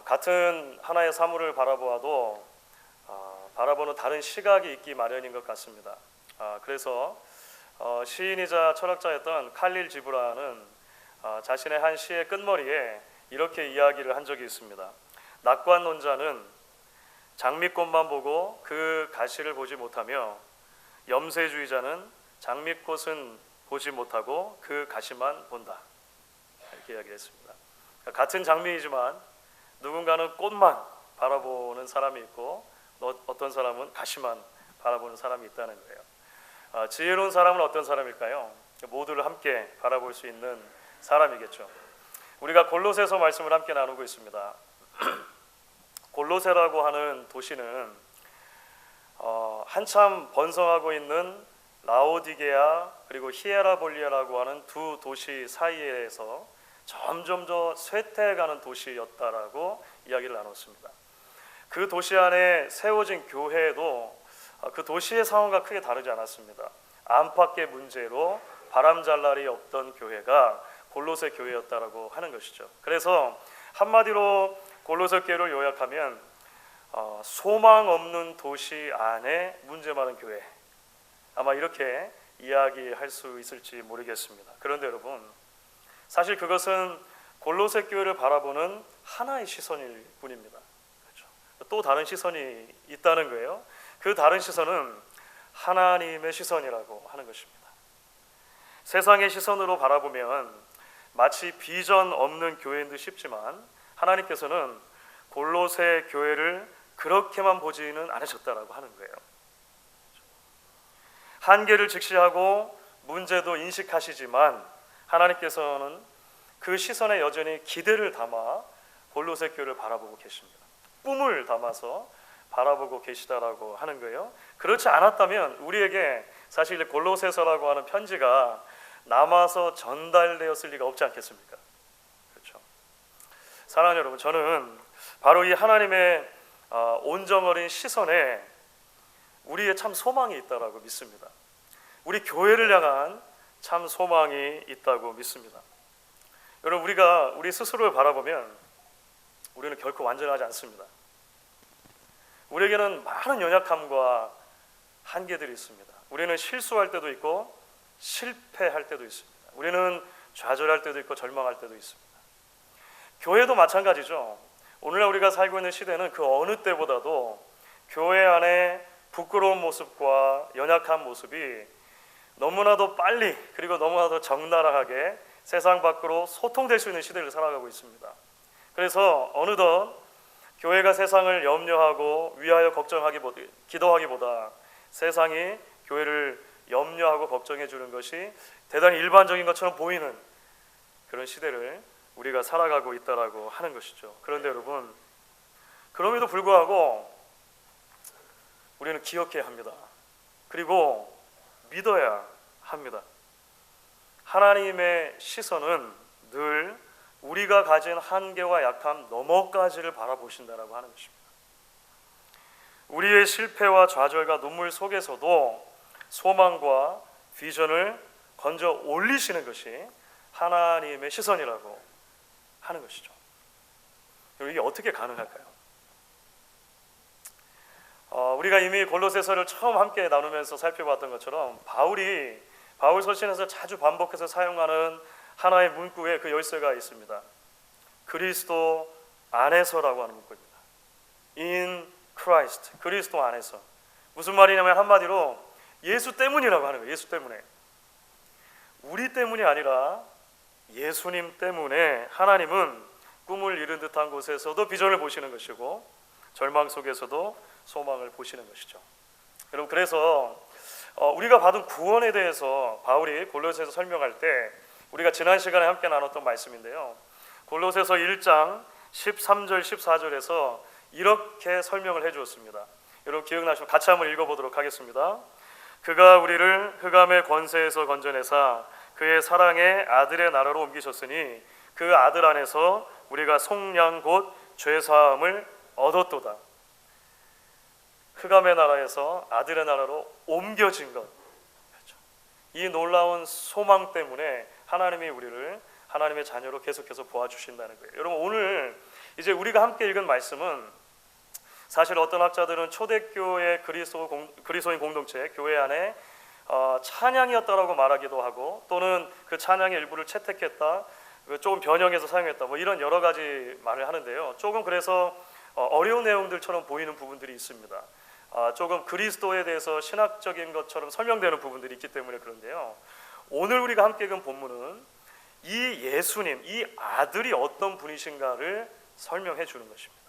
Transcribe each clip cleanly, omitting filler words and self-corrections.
같은 하나의 사물을 바라보아도 바라보는 다른 시각이 있기 마련인 것 같습니다. 그래서 시인이자 철학자였던 칼릴 지브라는 자신의 한 시의 끝머리에 이렇게 이야기를 한 적이 있습니다. 낙관론자는 장미꽃만 보고 그 가시를 보지 못하며 염세주의자는 장미꽃은 보지 못하고 그 가시만 본다. 이렇게 이야기했습니다. 같은 장미이지만 누군가는 꽃만 바라보는 사람이 있고 어떤 사람은 가시만 바라보는 사람이 있다는 거예요. 지혜로운 사람은 어떤 사람일까요? 모두를 함께 바라볼 수 있는 사람이겠죠. 우리가 골로새서 말씀을 함께 나누고 있습니다. 골로새라고 하는 도시는 한참 번성하고 있는 라오디게아 그리고 히에라볼리아라고 하는 두 도시 사이에서 점점 더 쇠퇴해가는 도시였다라고 이야기를 나눴습니다. 그 도시 안에 세워진 교회도 그 도시의 상황과 크게 다르지 않았습니다. 안팎의 문제로 바람잘 날이 없던 교회가 골로새 교회였다라고 하는 것이죠. 그래서 한마디로 골로새 교회를 요약하면 소망 없는 도시 안에 문제 많은 교회, 아마 이렇게 이야기할 수 있을지 모르겠습니다. 그런데 여러분, 사실 그것은 골로새 교회를 바라보는 하나의 시선일 뿐입니다. 그렇죠? 또 다른 시선이 있다는 거예요. 그 다른 시선은 하나님의 시선이라고 하는 것입니다. 세상의 시선으로 바라보면 마치 비전 없는 교회인 듯 싶지만 하나님께서는 골로새 교회를 그렇게만 보지는 않으셨다라고 하는 거예요. 한계를 직시하고 문제도 인식하시지만 하나님께서는 그 시선에 여전히 기대를 담아 골로새 교회를 바라보고 계십니다. 꿈을 담아서 바라보고 계시다라고 하는 거예요. 그렇지 않았다면 우리에게 사실 골로새서라고 하는 편지가 남아서 전달되었을 리가 없지 않겠습니까? 그렇죠. 사랑하는 여러분, 저는 바로 이 하나님의 온정어린 시선에 우리의 참 소망이 있다라고 믿습니다. 우리 교회를 향한 참 소망이 있다고 믿습니다. 여러분, 우리가 우리 스스로를 바라보면 우리는 결코 완전하지 않습니다. 우리에게는 많은 연약함과 한계들이 있습니다. 우리는 실수할 때도 있고 실패할 때도 있습니다. 우리는 좌절할 때도 있고 절망할 때도 있습니다. 교회도 마찬가지죠. 오늘날 우리가 살고 있는 시대는 그 어느 때보다도 교회 안에 부끄러운 모습과 연약한 모습이 너무나도 빨리 그리고 너무나도 적나라하게 세상 밖으로 소통될 수 있는 시대를 살아가고 있습니다. 그래서 어느덧 교회가 세상을 염려하고 위하여 기도하기보다 세상이 교회를 염려하고 걱정해 주는 것이 대단히 일반적인 것처럼 보이는 그런 시대를 우리가 살아가고 있다라고 하는 것이죠. 그런데 여러분, 그럼에도 불구하고 우리는 기억해야 합니다. 그리고 믿어야 합니다. 하나님의 시선은 늘 우리가 가진 한계와 약함 너머까지를 바라보신다라고 하는 것입니다. 우리의 실패와 좌절과 눈물 속에서도 소망과 비전을 건져 올리시는 것이 하나님의 시선이라고 하는 것이죠. 이게 어떻게 가능할까요? 우리가 이미 골로새서를 처음 함께 나누면서 살펴봤던 것처럼 바울 서신에서 자주 반복해서 사용하는 하나의 문구에 그 열쇠가 있습니다. 그리스도 안에서라고 하는 문구입니다. In Christ, 그리스도 안에서. 무슨 말이냐면 한마디로 예수 때문이라고 하는 거예요. 예수 때문에. 우리 때문이 아니라 예수님 때문에 하나님은 꿈을 이룬 듯한 곳에서도 비전을 보시는 것이고 절망 속에서도 소망을 보시는 것이죠. 여러분, 그래서 우리가 받은 구원에 대해서 바울이 골로새서 설명할 때 우리가 지난 시간에 함께 나눴던 말씀인데요. 골로새서 1장 13절 14절에서 이렇게 설명을 해주었습니다. 여러분 기억나시면 같이 한번 읽어보도록 하겠습니다. 그가 우리를 흑암의 권세에서 건져내사 그의 사랑의 아들의 나라로 옮기셨으니 그 아들 안에서 우리가 속량 곧 죄사함을 얻었도다. 흑암의 나라에서 아들의 나라로 옮겨진 것, 그렇죠. 이 놀라운 소망 때문에 하나님이 우리를 하나님의 자녀로 계속해서 보아주신다는 거예요. 여러분, 오늘 이제 우리가 함께 읽은 말씀은 사실 어떤 학자들은 초대교회 그리스도인 공동체 교회 안에 찬양이었다라고 말하기도 하고, 또는 그 찬양의 일부를 채택했다, 조금 변형해서 사용했다, 뭐 이런 여러 가지 말을 하는데요. 조금 그래서 어려운 내용들처럼 보이는 부분들이 있습니다. 조금 그리스도에 대해서 신학적인 것처럼 설명되는 부분들이 있기 때문에 그런데요. 오늘 우리가 함께 읽은 본문은 이 예수님, 이 아들이 어떤 분이신가를 설명해 주는 것입니다.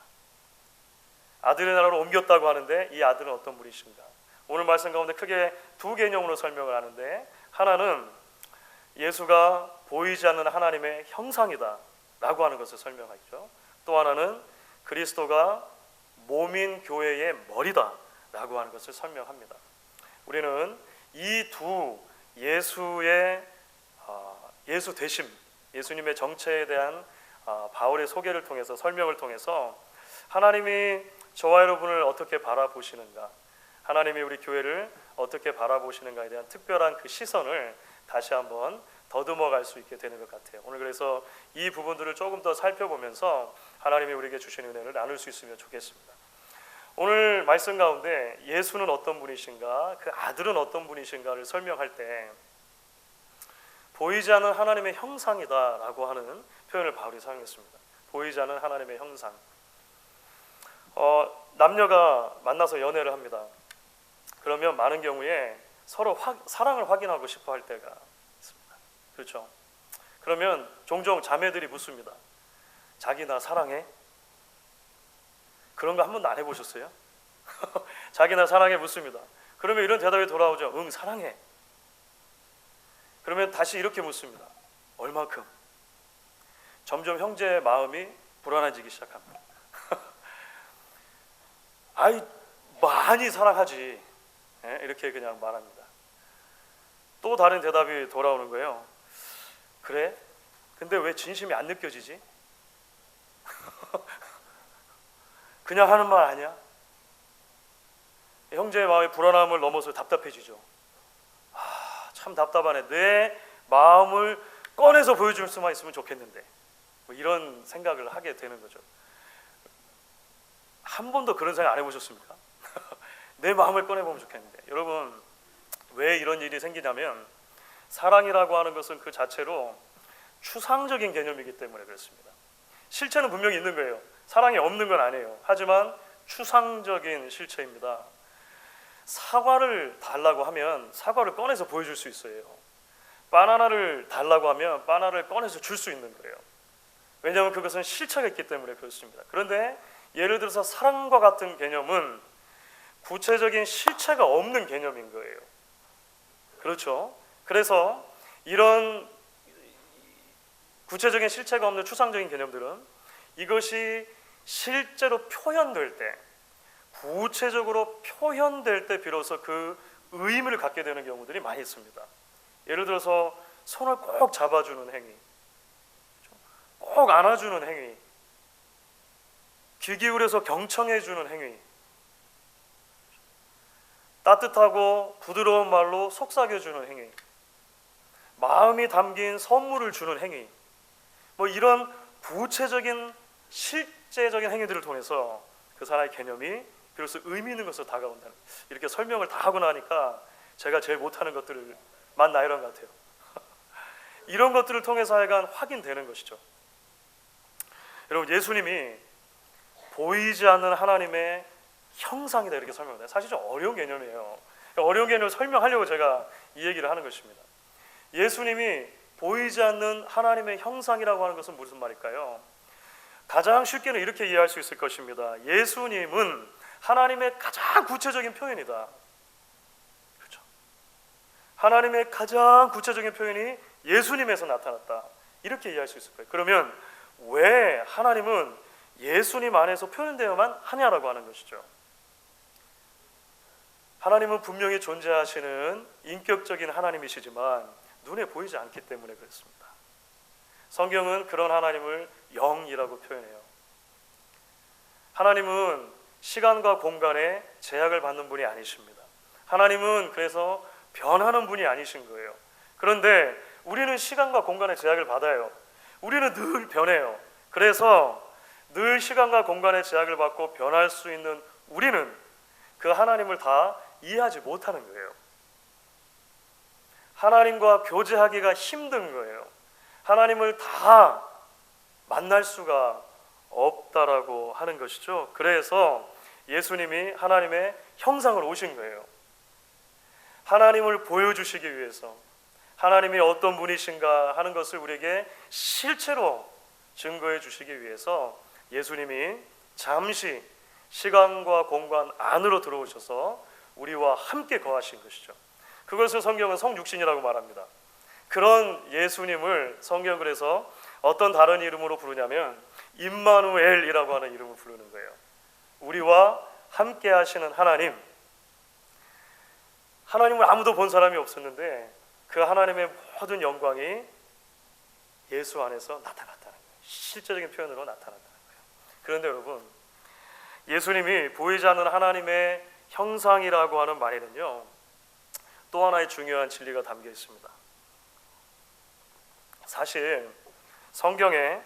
아들의 나라로 옮겼다고 하는데 이 아들은 어떤 분이신가? 오늘 말씀 가운데 크게 두 개념으로 설명을 하는데, 하나는 예수가 보이지 않는 하나님의 형상이다 라고 하는 것을 설명하죠. 또 하나는 그리스도가 몸인 교회의 머리다 라고 하는 것을 설명합니다. 우리는 이 두 예수의 예수 되심, 예수님의 정체에 대한 바울의 소개를 통해서, 설명을 통해서 하나님이 저와 여러분을 어떻게 바라보시는가, 하나님이 우리 교회를 어떻게 바라보시는가에 대한 특별한 그 시선을 다시 한번 더듬어 갈 수 있게 되는 것 같아요. 오늘 그래서 이 부분들을 조금 더 살펴보면서 하나님이 우리에게 주신 은혜를 나눌 수 있으면 좋겠습니다. 오늘 말씀 가운데 예수는 어떤 분이신가, 그 아들은 어떤 분이신가를 설명할 때 보이지 않는 하나님의 형상이다 라고 하는 표현을 바울이 사용했습니다. 보이지 않는 하나님의 형상. 남녀가 만나서 연애를 합니다. 그러면 많은 경우에 서로 사랑을 확인하고 싶어 할 때가 있습니다. 그렇죠? 그러면 종종 자매들이 묻습니다. 자기 나 사랑해? 그런 거 한 번도 안 해보셨어요? 자기 나 사랑해 묻습니다. 그러면 이런 대답이 돌아오죠. 응, 사랑해. 그러면 다시 이렇게 묻습니다. 얼만큼? 점점 형제의 마음이 불안해지기 시작합니다. 아이, 많이 사랑하지. 이렇게 그냥 말합니다. 또 다른 대답이 돌아오는 거예요. 그래? 근데 왜 진심이 안 느껴지지? 그냥 하는 말 아니야? 형제의 마음의 불안함을 넘어서 답답해지죠. 참 답답하네. 내 마음을 꺼내서 보여줄 수만 있으면 좋겠는데, 뭐 이런 생각을 하게 되는 거죠. 한 번도 그런 생각 안 해보셨습니까? 내 마음을 꺼내보면 좋겠는데. 여러분, 왜 이런 일이 생기냐면 사랑이라고 하는 것은 그 자체로 추상적인 개념이기 때문에 그렇습니다. 실체는 분명히 있는 거예요. 사랑이 없는 건 아니에요. 하지만 추상적인 실체입니다. 사과를 달라고 하면 사과를 꺼내서 보여줄 수 있어요. 바나나를 달라고 하면 바나나를 꺼내서 줄 수 있는 거예요. 왜냐하면 그것은 실체가 있기 때문에 그렇습니다. 그런데 예를 들어서 사랑과 같은 개념은 구체적인 실체가 없는 개념인 거예요. 그렇죠? 그래서 이런 구체적인 실체가 없는 추상적인 개념들은 이것이 실제로 표현될 때, 구체적으로 표현될 때 비로소 그 의미를 갖게 되는 경우들이 많이 있습니다. 예를 들어서 손을 꼭 잡아주는 행위, 꼭 안아주는 행위, 귀 기울여서 경청해주는 행위, 따뜻하고 부드러운 말로 속삭여주는 행위, 마음이 담긴 선물을 주는 행위, 뭐 이런 구체적인 실제적인 행위들을 통해서 그 사람의 개념이 비로소 의미 있는 것으로 다가온다는, 이렇게 설명을 다 하고 나니까 제가 제일 못하는 것들만 나열한 것 같아요. 이런 것들을 통해서 하여간 확인되는 것이죠. 여러분, 예수님이 보이지 않는 하나님의 형상이다 이렇게 설명해요. 사실 좀 어려운 개념이에요. 어려운 개념을 설명하려고 제가 이 얘기를 하는 것입니다. 예수님이 보이지 않는 하나님의 형상이라고 하는 것은 무슨 말일까요? 가장 쉽게는 이렇게 이해할 수 있을 것입니다. 예수님은 하나님의 가장 구체적인 표현이다. 그렇죠? 하나님의 가장 구체적인 표현이 예수님에서 나타났다. 이렇게 이해할 수 있을 거예요. 그러면 왜 하나님은 예수님 안에서 표현되어야만 하냐라고 하는 것이죠. 하나님은 분명히 존재하시는 인격적인 하나님이시지만 눈에 보이지 않기 때문에 그렇습니다. 성경은 그런 하나님을 영이라고 표현해요. 하나님은 시간과 공간에 제약을 받는 분이 아니십니다. 하나님은 그래서 변하는 분이 아니신 거예요. 그런데 우리는 시간과 공간에 제약을 받아요. 우리는 늘 변해요. 그래서 늘 시간과 공간의 제약을 받고 변할 수 있는 우리는 그 하나님을 다 이해하지 못하는 거예요. 하나님과 교제하기가 힘든 거예요. 하나님을 다 만날 수가 없다라고 하는 것이죠. 그래서 예수님이 하나님의 형상으로 오신 거예요. 하나님을 보여주시기 위해서, 하나님이 어떤 분이신가 하는 것을 우리에게 실체로 증거해 주시기 위해서 예수님이 잠시 시간과 공간 안으로 들어오셔서 우리와 함께 거하신 것이죠. 그것을 성경은 성육신이라고 말합니다. 그런 예수님을 성경은 그래서 어떤 다른 이름으로 부르냐면 임마누엘이라고 하는 이름을 부르는 거예요. 우리와 함께 하시는 하나님. 하나님을 아무도 본 사람이 없었는데 그 하나님의 모든 영광이 예수 안에서 나타났다는 거예요. 실제적인 표현으로 나타났다는 거예요. 그런데 여러분, 예수님이 보이지 않는 하나님의 형상이라고 하는 말에는요, 또 하나의 중요한 진리가 담겨 있습니다. 사실 성경에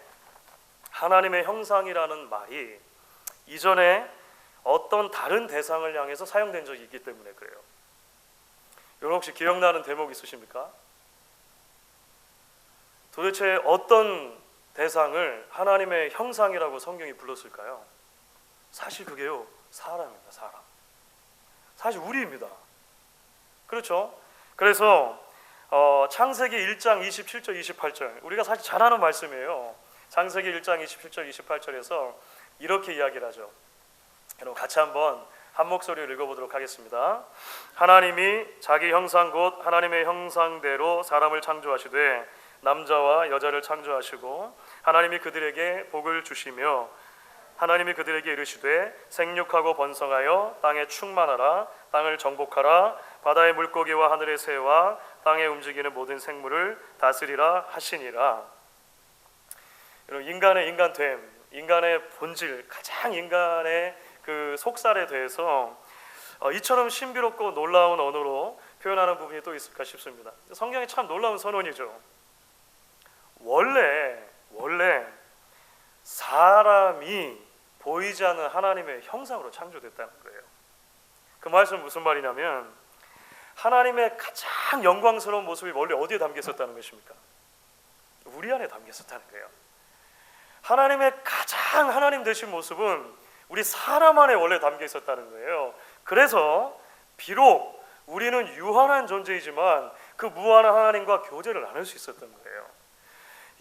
하나님의 형상이라는 말이 이전에 어떤 다른 대상을 향해서 사용된 적이 있기 때문에 그래요. 여러분 혹시 기억나는 대목 있으십니까? 도대체 어떤 대상을 하나님의 형상이라고 성경이 불렀을까요? 사실 그게요, 사람입니다. 사람. 사실 우리입니다. 그렇죠? 그래서 창세기 1장 27절 28절, 우리가 사실 잘 아는 말씀이에요. 창세기 1장 27절 28절에서 이렇게 이야기를 하죠. 여러분 같이 한번 한 목소리로 읽어보도록 하겠습니다. 하나님이 자기 형상 곧 하나님의 형상대로 사람을 창조하시되 남자와 여자를 창조하시고 하나님이 그들에게 복을 주시며 하나님이 그들에게 이르시되 생육하고 번성하여 땅에 충만하라, 땅을 정복하라, 바다의 물고기와 하늘의 새와 땅에 움직이는 모든 생물을 다스리라 하시니라. 여러분, 인간의 인간됨, 인간의 본질, 가장 인간의 그 속살에 대해서 이처럼 신비롭고 놀라운 언어로 표현하는 부분이 또 있을까 싶습니다. 성경이 참 놀라운 선언이죠. 원래 사람이 보이지 않는 하나님의 형상으로 창조됐다는 거예요. 그 말씀은 무슨 말이냐면 하나님의 가장 영광스러운 모습이 원래 어디에 담겨 있었다는 것입니까? 우리 안에 담겨 있었다는 거예요. 하나님의 가장 하나님 되신 모습은 우리 사람 안에 원래 담겨 있었다는 거예요. 그래서 비록 우리는 유한한 존재이지만 그 무한한 하나님과 교제를 나눌 수 있었던 거예요.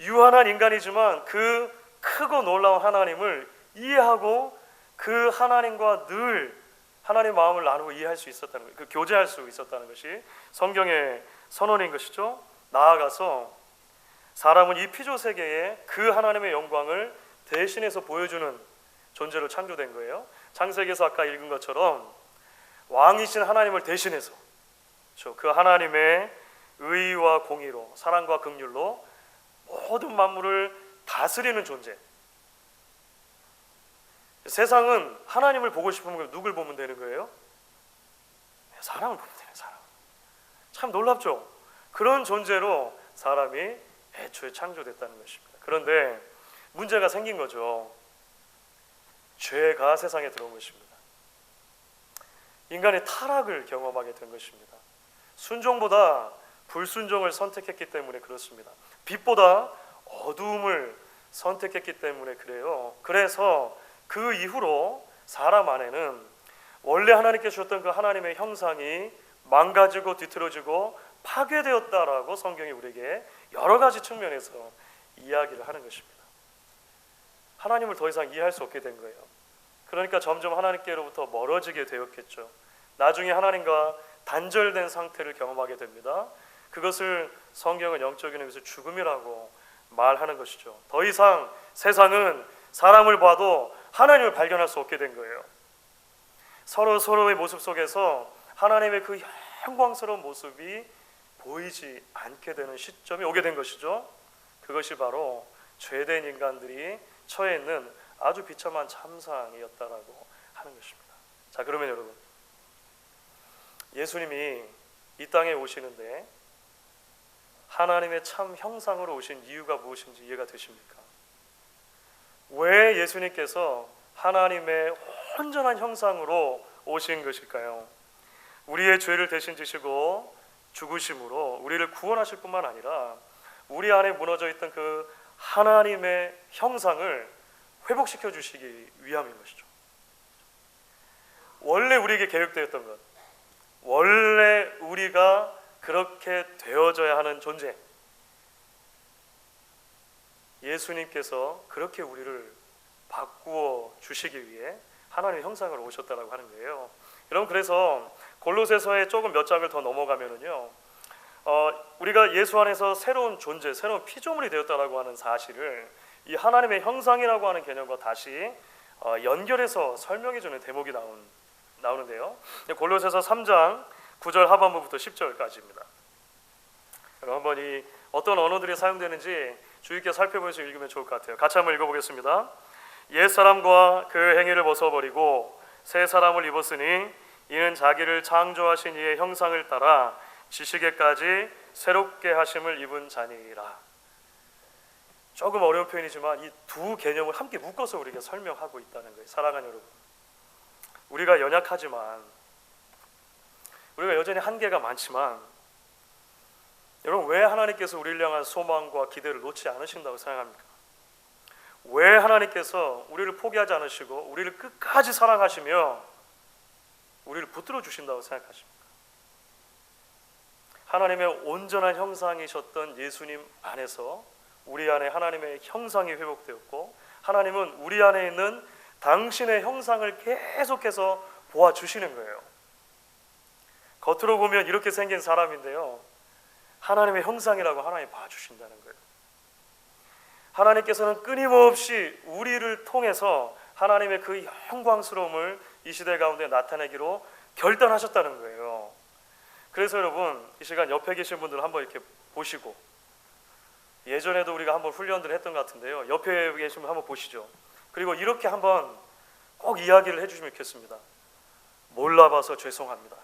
유한한 인간이지만 그 크고 놀라운 하나님을 이해하고 그 하나님과 늘 하나님의 마음을 나누고 이해할 수 있었다는 거예요. 그 교제할 수 있었다는 것이 성경의 선언인 것이죠. 나아가서 사람은 이 피조 세계에 그 하나님의 영광을 대신해서 보여주는 존재로 창조된 거예요. 창세기에서 아까 읽은 것처럼 왕이신 하나님을 대신해서 그 하나님의 의와 공의로 사랑과 긍휼로 모든 만물을 다스리는 존재. 세상은 하나님을 보고 싶으면 누굴 보면 되는 거예요? 사람을 보면 되는 사람. 참 놀랍죠? 그런 존재로 사람이 애초에 창조됐다는 것입니다. 그런데 문제가 생긴 거죠. 죄가 세상에 들어온 것입니다. 인간의 타락을 경험하게 된 것입니다. 순종보다 불순종을 선택했기 때문에 그렇습니다. 빛보다 어두움을 선택했기 때문에 그래요. 그래서 그 이후로 사람 안에는 원래 하나님께 주셨던 그 하나님의 형상이 망가지고 뒤틀어지고 파괴되었다라고 성경이 우리에게 여러 가지 측면에서 이야기를 하는 것입니다. 하나님을 더 이상 이해할 수 없게 된 거예요. 그러니까 점점 하나님께로부터 멀어지게 되었겠죠. 나중에 하나님과 단절된 상태를 경험하게 됩니다. 그것을 성경은 영적인 의미에서 죽음이라고 말하는 것이죠. 더 이상 세상은 사람을 봐도 하나님을 발견할 수 없게 된 거예요. 서로의 모습 속에서 하나님의 그 영광스러운 모습이 보이지 않게 되는 시점이 오게 된 것이죠. 그것이 바로 죄된 인간들이 처해 있는 아주 비참한 참상이었다라고 하는 것입니다. 자, 그러면 여러분, 예수님이 이 땅에 오시는데 하나님의 참 형상으로 오신 이유가 무엇인지 이해가 되십니까? 왜 예수님께서 하나님의 온전한 형상으로 오신 것일까요? 우리의 죄를 대신 지시고 죽으심으로 우리를 구원하실 뿐만 아니라 우리 안에 무너져 있던 그 하나님의 형상을 회복시켜 주시기 위함인 것이죠. 원래 우리에게 계획되었던 것, 원래 우리가 그렇게 되어져야 하는 존재, 예수님께서 그렇게 우리를 바꾸어 주시기 위해 하나님의 형상을 오셨다라고 하는 거예요. 여러분, 그래서 골로새서에 조금 몇 장을 더 넘어가면은요, 우리가 예수 안에서 새로운 존재, 새로운 피조물이 되었다라고 하는 사실을 이 하나님의 형상이라고 하는 개념과 다시 연결해서 설명해주는 대목이 나오는데요. 골로새서 3장 9절 하반부부터 10절까지입니다. 여러분, 한번 이 어떤 언어들이 사용되는지 주의 깊게 살펴보면서 읽으면 좋을 것 같아요. 같이 한번 읽어보겠습니다. 옛사람과 그 행위를 벗어버리고 새 사람을 입었으니 이는 자기를 창조하신 이의 형상을 따라 지식에까지 새롭게 하심을 입은 자니라. 조금 어려운 표현이지만 이 두 개념을 함께 묶어서 우리에게 설명하고 있다는 거예요. 사랑하는 여러분, 우리가 연약하지만, 우리가 여전히 한계가 많지만, 여러분, 왜 하나님께서 우리를 향한 소망과 기대를 놓지 않으신다고 생각합니까? 왜 하나님께서 우리를 포기하지 않으시고 우리를 끝까지 사랑하시며 우리를 붙들어 주신다고 생각하십니까? 하나님의 온전한 형상이셨던 예수님 안에서 우리 안에 하나님의 형상이 회복되었고, 하나님은 우리 안에 있는 당신의 형상을 계속해서 보아주시는 거예요. 겉으로 보면 이렇게 생긴 사람인데요, 하나님의 형상이라고 하나님이 봐주신다는 거예요. 하나님께서는 끊임없이 우리를 통해서 하나님의 그 영광스러움을 이 시대 가운데 나타내기로 결단하셨다는 거예요. 그래서 여러분, 이 시간 옆에 계신 분들 한번 이렇게 보시고, 예전에도 우리가 한번 훈련들을 했던 것 같은데요, 옆에 계신 분 한번 보시죠. 그리고 이렇게 한번 꼭 이야기를 해주시면 좋겠습니다. 몰라봐서 죄송합니다.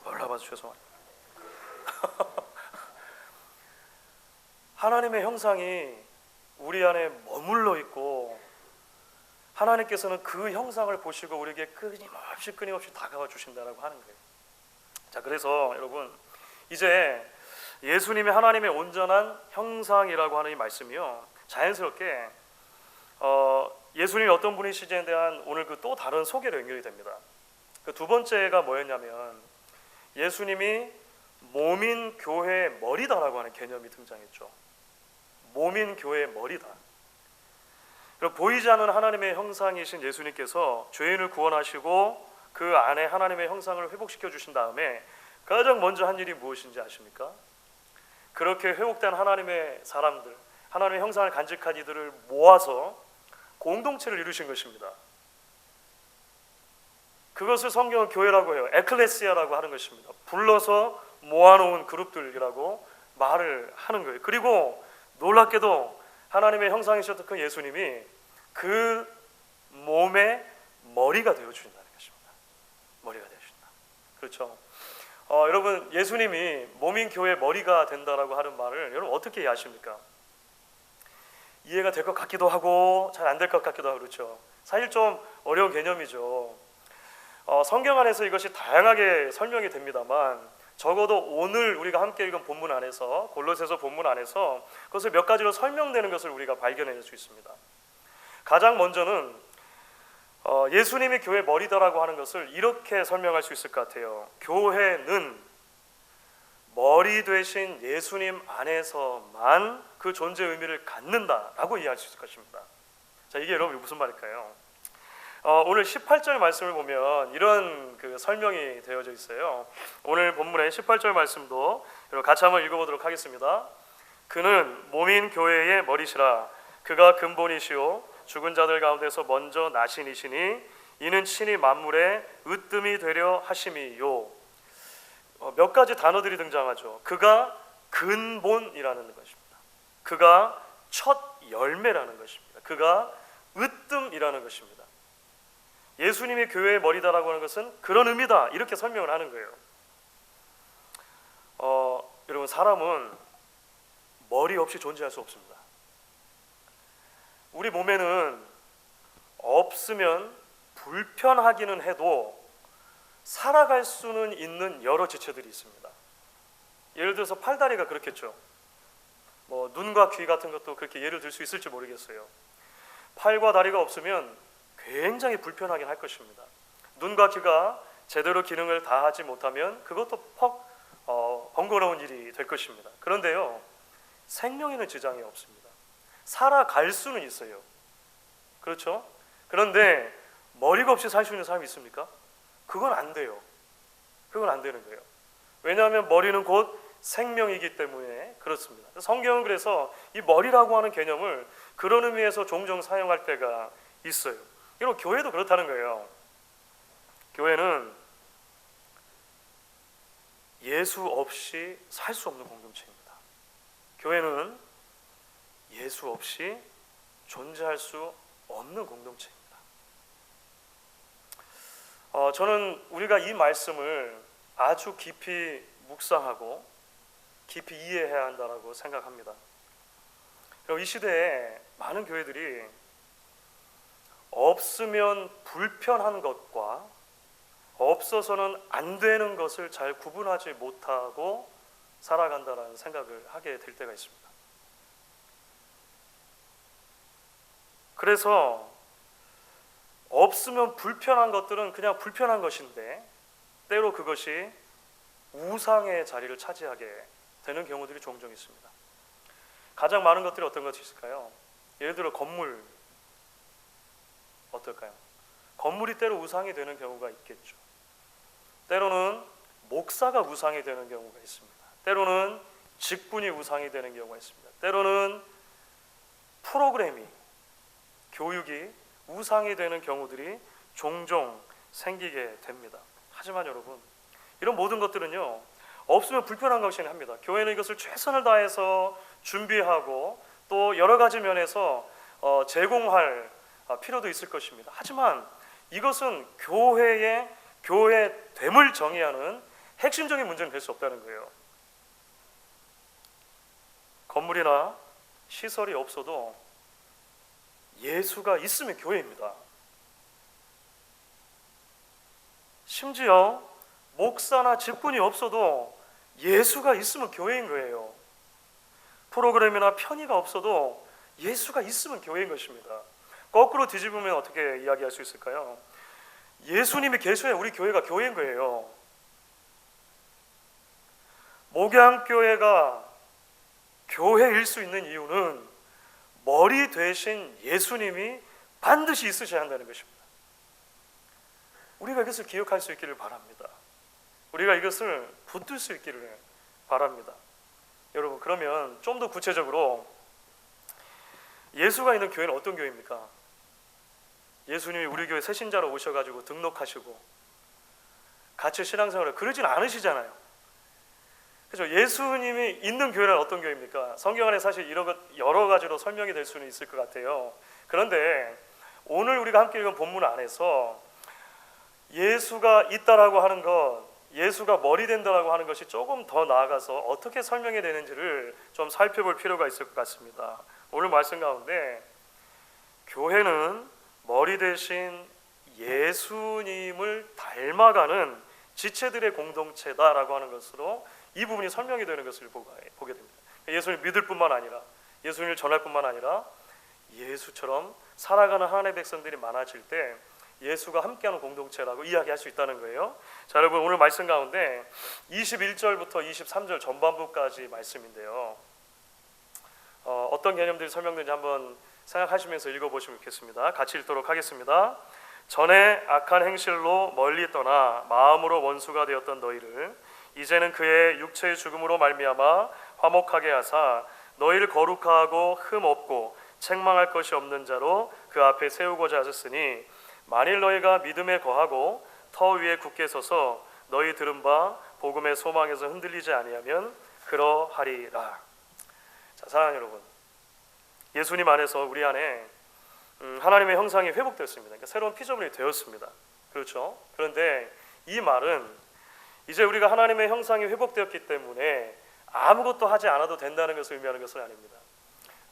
몰라봐서 죄송합니다. 하나님의 형상이 우리 안에 머물러 있고, 하나님께서는 그 형상을 보시고 우리에게 끊임없이 다가와 주신다라고 하는 거예요. 자, 그래서 여러분, 이제 예수님의 하나님의 온전한 형상이라고 하는 이 말씀이요, 자연스럽게 예수님이 어떤 분이시지에 대한 오늘 그 또 다른 소개로 연결이 됩니다. 그 두 번째가 뭐였냐면, 예수님이 몸인 교회의 머리다라고 하는 개념이 등장했죠. 몸인 교회의 머리다. 보이지 않는 하나님의 형상이신 예수님께서 죄인을 구원하시고 그 안에 하나님의 형상을 회복시켜 주신 다음에 가장 먼저 한 일이 무엇인지 아십니까? 그렇게 회복된 하나님의 사람들, 하나님의 형상을 간직한 이들을 모아서 공동체를 이루신 것입니다. 그것을 성경은 교회라고 해요. 에클레시아라고 하는 것입니다. 불러서 모아놓은 그룹들이라고 말을 하는 거예요. 그리고 놀랍게도 하나님의 형상이셨던 그 예수님이 그 몸의 머리가 되어주신다는 것입니다. 머리가 되어주신다. 그렇죠. 여러분, 예수님이 몸인 교회의 머리가 된다라고 하는 말을 여러분 어떻게 이해하십니까? 이해가 될 것 같기도 하고 잘 안 될 것 같기도 하고, 그렇죠. 사실 좀 어려운 개념이죠. 성경 안에서 이것이 다양하게 설명이 됩니다만, 적어도 오늘 우리가 함께 읽은 본문 안에서, 골로새서 본문 안에서 그것을 몇 가지로 설명되는 것을 우리가 발견해낼 수 있습니다. 가장 먼저는 예수님이 교회 머리다라고 하는 것을 이렇게 설명할 수 있을 것 같아요. 교회는 머리 되신 예수님 안에서만 그 존재 의미를 갖는다라고 이해할 수 있을 것입니다. 자, 이게 여러분 무슨 말일까요? 오늘 18절 말씀을 보면 이런 그 설명이 되어져 있어요. 오늘 본문의 18절 말씀도 여러분 같이 한번 읽어보도록 하겠습니다. 그는 몸인 교회의 머리시라. 그가 근본이시오 죽은 자들 가운데서 먼저 나신 이시니 이는 친히 만물의 으뜸이 되려 하심이요. 몇 가지 단어들이 등장하죠. 그가 근본이라는 것입니다. 그가 첫 열매라는 것입니다. 그가 으뜸이라는 것입니다. 예수님이 교회의 머리다라고 하는 것은 그런 의미다, 이렇게 설명을 하는 거예요. 여러분, 사람은 머리 없이 존재할 수 없습니다. 우리 몸에는 없으면 불편하기는 해도 살아갈 수는 있는 여러 지체들이 있습니다. 예를 들어서 팔다리가 그렇겠죠. 뭐 눈과 귀 같은 것도 그렇게 예를 들 수 있을지 모르겠어요. 팔과 다리가 없으면 굉장히 불편하긴 할 것입니다. 눈과 귀가 제대로 기능을 다하지 못하면 그것도 번거로운 일이 될 것입니다. 그런데요, 생명에는 지장이 없습니다. 살아갈 수는 있어요. 그렇죠? 그런데 머리가 없이 살 수 있는 사람이 있습니까? 그건 안 돼요. 그건 안 되는 거예요. 왜냐하면 머리는 곧 생명이기 때문에 그렇습니다. 성경은 그래서 이 머리라고 하는 개념을 그런 의미에서 종종 사용할 때가 있어요. 이런 교회도 그렇다는 거예요. 교회는 예수 없이 살 수 없는 공동체입니다. 교회는 예수 없이 존재할 수 없는 공동체입니다. 저는 우리가 이 말씀을 아주 깊이 묵상하고 깊이 이해해야 한다고 생각합니다. 그리고 이 시대에 많은 교회들이 없으면 불편한 것과 없어서는 안 되는 것을 잘 구분하지 못하고 살아간다는 생각을 하게 될 때가 있습니다. 그래서 없으면 불편한 것들은 그냥 불편한 것인데 때로 그것이 우상의 자리를 차지하게 되는 경우들이 종종 있습니다. 가장 많은 것들이 어떤 것이 있을까요? 예를 들어 건물 어떨까요? 건물이 때로 우상이 되는 경우가 있겠죠. 때로는 목사가 우상이 되는 경우가 있습니다. 때로는 직분이 우상이 되는 경우가 있습니다. 때로는 프로그램이, 교육이 우상이 되는 경우들이 종종 생기게 됩니다. 하지만 여러분, 이런 모든 것들은요, 없으면 불편한 것이긴 합니다. 교회는 이것을 최선을 다해서 준비하고 또 여러 가지 면에서 제공할 필요도 있을 것입니다. 하지만 이것은 교회의 교회됨을 정의하는 핵심적인 문제는 될 수 없다는 거예요. 건물이나 시설이 없어도 예수가 있으면 교회입니다. 심지어 목사나 직분이 없어도 예수가 있으면 교회인 거예요. 프로그램이나 편의가 없어도 예수가 있으면 교회인 것입니다. 거꾸로 뒤집으면 어떻게 이야기할 수 있을까요? 예수님이 계셔야 우리 교회가 교회인 거예요. 목양교회가 교회일 수 있는 이유는 머리 되신 예수님이 반드시 있으셔야 한다는 것입니다. 우리가 이것을 기억할 수 있기를 바랍니다. 우리가 이것을 붙들 수 있기를 바랍니다. 여러분, 그러면 좀 더 구체적으로 예수가 있는 교회는 어떤 교회입니까? 예수님이 우리 교회 새신자로 오셔가지고 등록하시고 같이 신앙생활을 그러진 않으시잖아요. 그렇죠? 예수님이 있는 교회는 어떤 교회입니까? 성경 안에 사실 여러 가지로 설명이 될 수는 있을 것 같아요. 그런데 오늘 우리가 함께 읽은 본문 안에서 예수가 있다라고 하는 것, 예수가 머리 된다라고 하는 것이 조금 더 나아가서 어떻게 설명이 되는지를 좀 살펴볼 필요가 있을 것 같습니다. 오늘 말씀 가운데 교회는 머리 대신 예수님을 닮아가는 지체들의 공동체다라고 하는 것으로 이 부분이 설명이 되는 것을 보게 됩니다. 예수를 믿을 뿐만 아니라 예수님을 전할 뿐만 아니라 예수처럼 살아가는 하나님의 백성들이 많아질 때 예수가 함께하는 공동체라고 이야기할 수 있다는 거예요. 자, 여러분, 오늘 말씀 가운데 21절부터 23절 전반부까지 말씀인데요. 어떤 개념들이 설명되는지 한번 생각하시면서 읽어보시면 좋겠습니다. 같이 읽도록 하겠습니다. 전에 악한 행실로 멀리 떠나 마음으로 원수가 되었던 너희를 이제는 그의 육체의 죽음으로 말미암아 화목하게 하사 너희를 거룩하고 흠 없고 책망할 것이 없는 자로 그 앞에 세우고자 하셨으니 만일 너희가 믿음에 거하고 터 위에 굳게 서서 너희 들은 바 복음의 소망에서 흔들리지 아니하면 그러하리라. 자, 사랑하는 여러분, 예수님 안에서 우리 안에 하나님의 형상이 회복됐습니다. 그러니까 새로운 피조물이 되었습니다. 그렇죠? 그런데 이 말은 이제 우리가 하나님의 형상이 회복되었기 때문에 아무것도 하지 않아도 된다는 것을 의미하는 것은 아닙니다.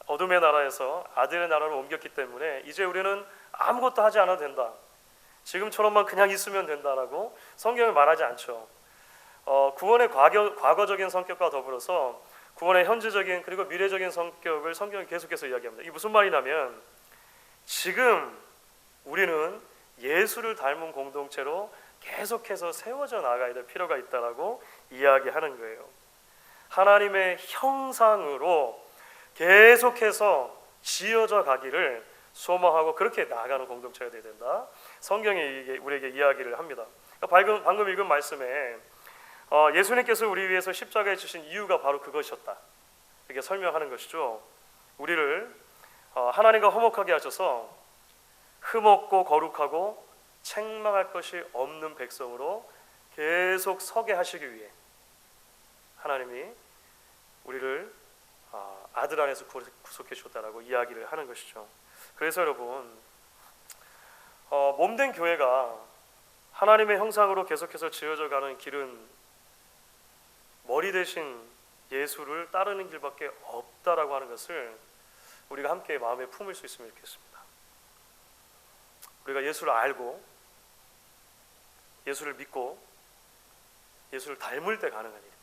어둠의 나라에서 아들의 나라로 옮겼기 때문에 이제 우리는 아무것도 하지 않아도 된다, 지금처럼만 그냥 있으면 된다라고 성경은 말하지 않죠. 구원의 과거적인 성격과 더불어서 구원의 현재적인 그리고 미래적인 성격을 성경은 계속해서 이야기합니다. 이게 무슨 말이냐면 지금 우리는 예수를 닮은 공동체로 계속해서 세워져 나가야 될 필요가 있다라고 이야기하는 거예요. 하나님의 형상으로 계속해서 지어져 가기를 소망하고 그렇게 나아가는 공동체가 되어야 된다. 성경이 우리에게 이야기를 합니다. 방금 읽은 말씀에 예수님께서 우리 위해서 십자가에 주신 이유가 바로 그것이었다, 이렇게 설명하는 것이죠. 우리를 하나님과 화목하게 하셔서 흠없고 거룩하고 책망할 것이 없는 백성으로 계속 서게 하시기 위해 하나님이 우리를 아들 안에서 구속해 주셨다라고 이야기를 하는 것이죠. 그래서 여러분, 몸된 교회가 하나님의 형상으로 계속해서 지어져 가는 길은 머리 대신 예수를 따르는 길밖에 없다라고 하는 것을 우리가 함께 마음에 품을 수 있으면 좋겠습니다. 우리가 예수를 알고 예수를 믿고 예수를 닮을 때 가능한 일입니다.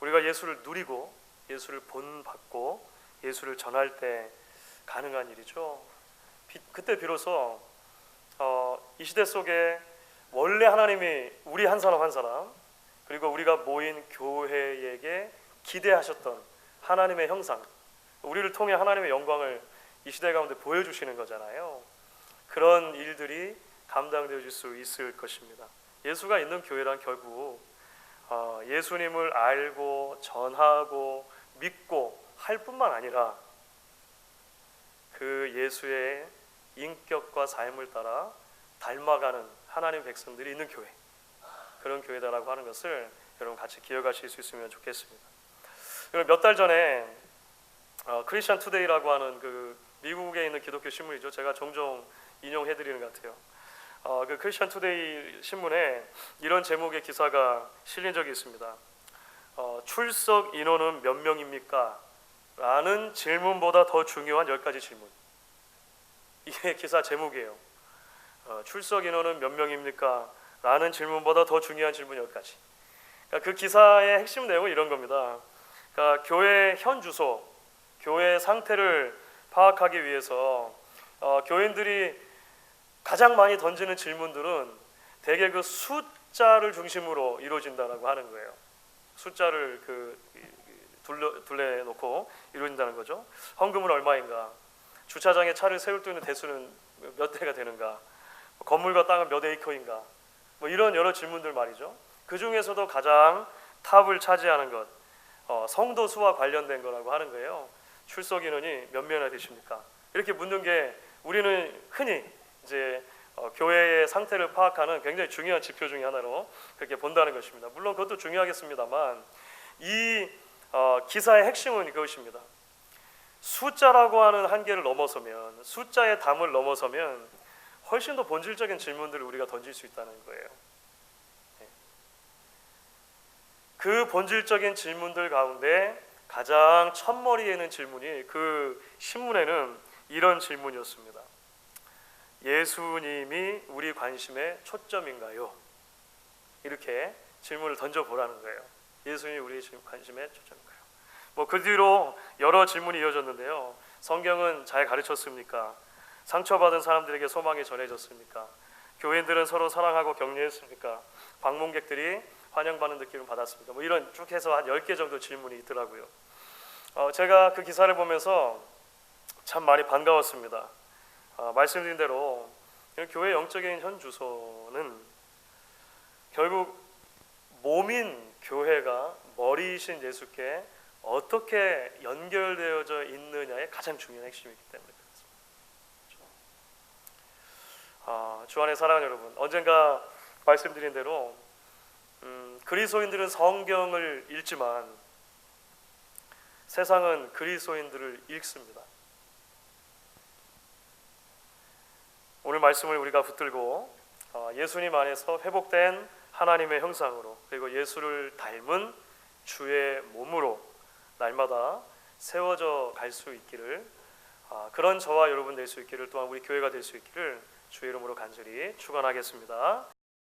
우리가 예수를 누리고 예수를 본받고 예수를 전할 때 가능한 일이죠. 그때 비로소 이 시대 속에 원래 하나님이 우리 한 사람 한 사람 그리고 우리가 모인 교회에게 기대하셨던 하나님의 형상, 우리를 통해 하나님의 영광을 이 시대 가운데 보여주시는 거잖아요. 그런 일들이 감당되어질 수 있을 것입니다. 예수가 있는 교회란 결국 예수님을 알고 전하고 믿고 할 뿐만 아니라 그 예수의 인격과 삶을 따라 닮아가는 하나님 백성들이 있는 교회, 그런 교회다라고 하는 것을 여러분 같이 기억하실 수 있으면 좋겠습니다. 몇 달 전에 크리스천 투데이라고 하는 그 미국에 있는 기독교 신문이죠. 제가 종종 인용해드리는 것 같아요. 그 크리스천 투데이 신문에 이런 제목의 기사가 실린 적이 있습니다. 출석 인원은 몇 명입니까? 라는 질문보다 더 중요한 10가지 질문. 이게 기사 제목이에요. 출석 인원은 몇 명입니까? 라는 질문보다 더 중요한 질문 10가지. 그러니까 그 기사의 핵심 내용은 이런 겁니다. 그러니까 교회 현 주소, 교회 상태를 파악하기 위해서 교인들이 가장 많이 던지는 질문들은 대개 그 숫자를 중심으로 이루어진다라고 하는 거예요. 숫자를 둘러놓고 이루어진다는 거죠. 헌금은 얼마인가? 주차장에 차를 세울 수 있는 대수는 몇 대가 되는가? 건물과 땅은 몇 에이커인가? 뭐 이런 여러 질문들 말이죠. 그 중에서도 가장 탑을 차지하는 것, 성도 수와 관련된 거라고 하는 거예요. 출석 인원이 몇 명이나 되십니까? 이렇게 묻는 게 우리는 흔히 이제 교회의 상태를 파악하는 굉장히 중요한 지표 중에 하나로 그렇게 본다는 것입니다. 물론 그것도 중요하겠습니다만 이 기사의 핵심은 그것입니다. 숫자라고 하는 한계를 넘어서면, 숫자의 담을 넘어서면 훨씬 더 본질적인 질문들을 우리가 던질 수 있다는 거예요. 그 본질적인 질문들 가운데 가장 첫머리에 있는 질문이 그 신문에는 이런 질문이었습니다. 예수님이 우리 관심의 초점인가요? 이렇게 질문을 던져보라는 거예요. 예수님이 우리 관심의 초점인가요? 그 뒤로 여러 질문이 이어졌는데요. 성경은 잘 가르쳤습니까? 상처받은 사람들에게 소망이 전해졌습니까? 교인들은 서로 사랑하고 격려했습니까? 방문객들이 환영받는 느낌을 받았습니까? 이런 쭉 해서 한 10개 정도 질문이 있더라고요. 제가 그 기사를 보면서 참 많이 반가웠습니다. 말씀드린 대로 교회의 영적인 현 주소는 결국 몸인 교회가 머리이신 예수께 어떻게 연결되어져 있느냐의 가장 중요한 핵심이기 때문에 그렇습니다. 주 안에 사랑하는 여러분, 언젠가 말씀드린 대로 그리스도인들은 성경을 읽지만 세상은 그리스도인들을 읽습니다. 오늘 말씀을 우리가 붙들고 예수님 안에서 회복된 하나님의 형상으로 그리고 예수를 닮은 주의 몸으로 날마다 세워져 갈 수 있기를, 그런 저와 여러분 될 수 있기를, 또한 우리 교회가 될 수 있기를 주의 이름으로 간절히 축원하겠습니다.